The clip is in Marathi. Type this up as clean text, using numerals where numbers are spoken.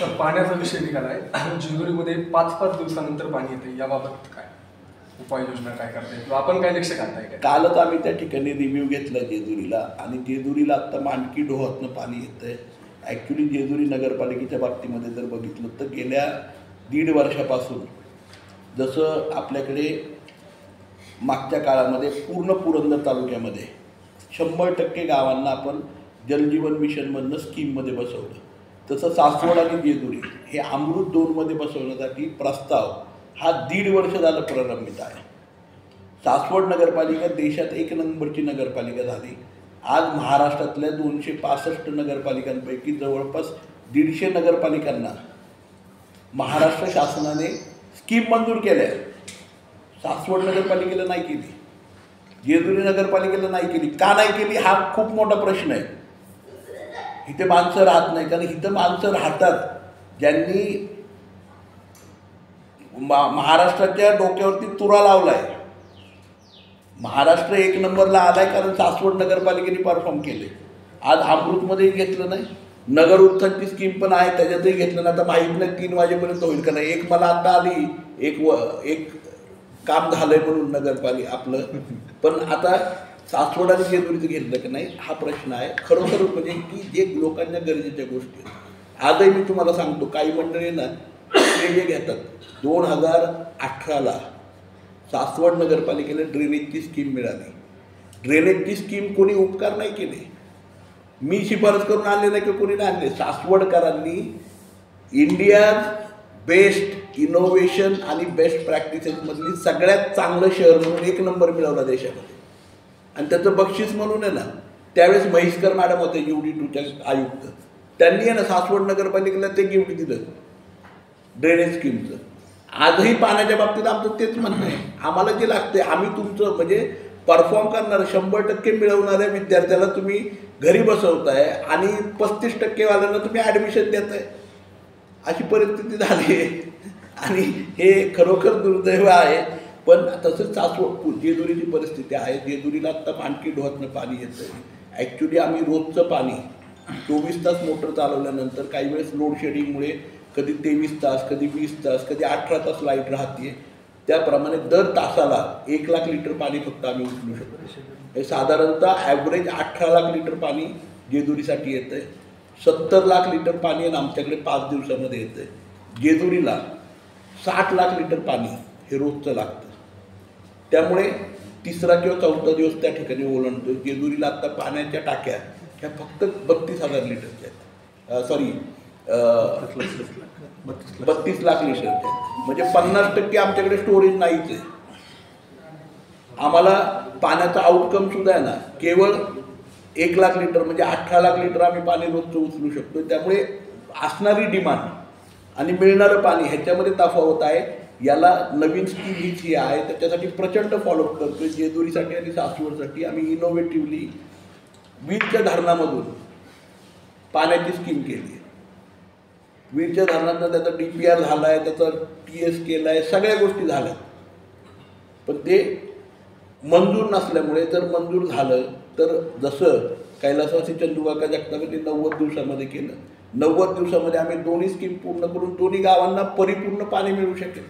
तर पाण्याचा विषय निघाला आहे. जेजुरीमध्ये 5-5 दिवसानंतर पाणी येते, याबाबत काय उपाययोजना काय करताय किंवा आपण काय लक्ष घालताय काय? कालच आम्ही त्या ठिकाणी रिव्ह्यू घेतला जेजुरीला, आणि जेजुरीला आत्ता मांडकी डोहातनं पाणी येतं आहे. ॲक्च्युली जेजुरी नगरपालिकेच्या बाबतीमध्ये जर बघितलं तर गेल्या 1.5 वर्षापासून जसं आपल्याकडे मागच्या काळामध्ये पूर्ण पुरंदर तालुक्यामध्ये 100% गावांना आपण जलजीवन मिशनमधनं स्कीममध्ये बसवलं, तसं सासवड आणि जेजुरी हे अमृत 2मध्ये बसवण्यासाठी प्रस्ताव हा 1.5 वर्ष झालं प्रलंबित आहे. सासवड नगरपालिका देशात 1 नंबरची नगरपालिका झाली. आज महाराष्ट्रातल्या 265 नगरपालिकांपैकी जवळपास 150 नगरपालिकांना महाराष्ट्र शासनाने स्कीम मंजूर केल्या. सासवड नगरपालिकेला नाही केली, जेजुरी नगरपालिकेला नाही केली. का नाही केली हा खूप मोठा प्रश्न आहे. इथे माणसं राहत नाही, कारण इथं माणसं राहतात ज्यांनी महाराष्ट्राच्या डोक्यावरती तुरा लावला आहे. महाराष्ट्र 1 नंबरला आलाय कारण सासवड नगरपालिकेने परफॉर्म केले. आज अमृतमध्येही घेतलं नाही, नगर उत्थानची स्कीम पण आहे त्याच्यातही घेतलं नाही. आता माहीत नाही 3 वाजेपर्यंत होईल का नाही. एक मला आता आली, एक काम झालंय म्हणून नगरपालिका आपलं, पण आता सासवड आणि जेजुरीचं घेतलं की नाही हा प्रश्न आहे. खरोखर म्हणजे की जे लोकांच्या गरजेच्या गोष्टी आहेत. आजही मी तुम्हाला सांगतो, काही मंडळी ना जे घेतात 2018ला सासवड नगरपालिकेला ड्रेनेजची स्कीम मिळाली. ड्रेनेजची स्कीम कोणी उपकार नाही केले, मी शिफारस करून आणले नाही की कोणी नाही आणले. सासवडकरांनी इंडिया बेस्ट इनोव्हेशन आणि बेस्ट प्रॅक्टिसेसमधली सगळ्यात चांगलं शहर म्हणून 1 नंबर मिळवला देशामध्ये. आणि त्याचं बक्षीस म्हणून आहे ना, त्यावेळेस म्हैसकर मॅडम होते UD2च्या आयुक्त, त्यांनी आहे ना सासवड नगरपालिकेला ते गिफ्ट दिलं ड्रेनेज स्कीमचं. आजही पाण्याच्या बाबतीत आमचं तेच म्हणणं आहे, आम्हाला जे लागते आम्ही तुमचं म्हणजे परफॉर्म करणारं 100% मिळवणाऱ्या विद्यार्थ्याला तुम्ही घरी बसवताय आणि 35% वाल्यांना तुम्ही ॲडमिशन देताय. अशी परिस्थिती झाली आहे आणि हे खरोखर दुर्दैव आहे. पण तसंच सासवड जेजुरीची परिस्थिती आहे. जेजुरीला आत्ता मांडकी डोहातनं पाणी येतं आहे. ॲक्च्युली आम्ही रोजचं पाणी 24 तास मोटर चालवल्यानंतर काही वेळेस लोड शेडिंगमुळे कधी 23 तास, कधी 20 तास, कधी 18 तास लाईट राहते. त्याप्रमाणे दर तासाला 1 लाख लिटर पाणी फक्त आम्ही उचलू शकतो. हे साधारणतः ॲव्हरेज 18 लाख लिटर पाणी जेजुरीसाठी येतं आहे. 70 लाख लिटर पाणी आहे आमच्याकडे 5 दिवसामध्ये येतं आहे. जेजुरीला 60 लाख लिटर पाणी हे रोजचं लागतं. त्यामुळे 3रा किंवा 4था दिवस त्या ठिकाणी ओलांडतो. जेजुरीला आत्ता पाण्याच्या टाक्या ह्या फक्त 32,000 लिटरच्या आहेत. सॉरी 32 लाख लिटरच्या आहेत. म्हणजे 50% आमच्याकडे स्टोरेज नाहीच आहे. आम्हाला पाण्याचा आउटकम सुद्धा आहे ना केवळ 1 लाख लिटर म्हणजे 18 लाख लिटर आम्ही पाणी रोजचं उचलू शकतो. त्यामुळे असणारी डिमांड आणि मिळणारं पाणी ह्याच्यामध्ये तफावत आहे. याला नवीन स्कीम ही आहे, त्याच्यासाठी प्रचंड फॉलोअप करतो. जेजुरीसाठी आणि सासवडसाठी आम्ही इनोव्हेटिव्हली वीरच्या धरणामधून पाण्याची स्कीम केली आहे. वीरच्या धरणातनं त्याचा DPR झाला आहे, त्याचा TS केला आहे, सगळ्या गोष्टी झाल्या. पण ते मंजूर नसल्यामुळे, जर मंजूर झालं तर जसं कैलासवासी चंदूकाका जगतापांनी 90 दिवसामध्ये केलं, 90 दिवसामध्ये आम्ही दोन्ही स्कीम पूर्ण करून दोन्ही गावांना परिपूर्ण पाणी मिळू शकेल.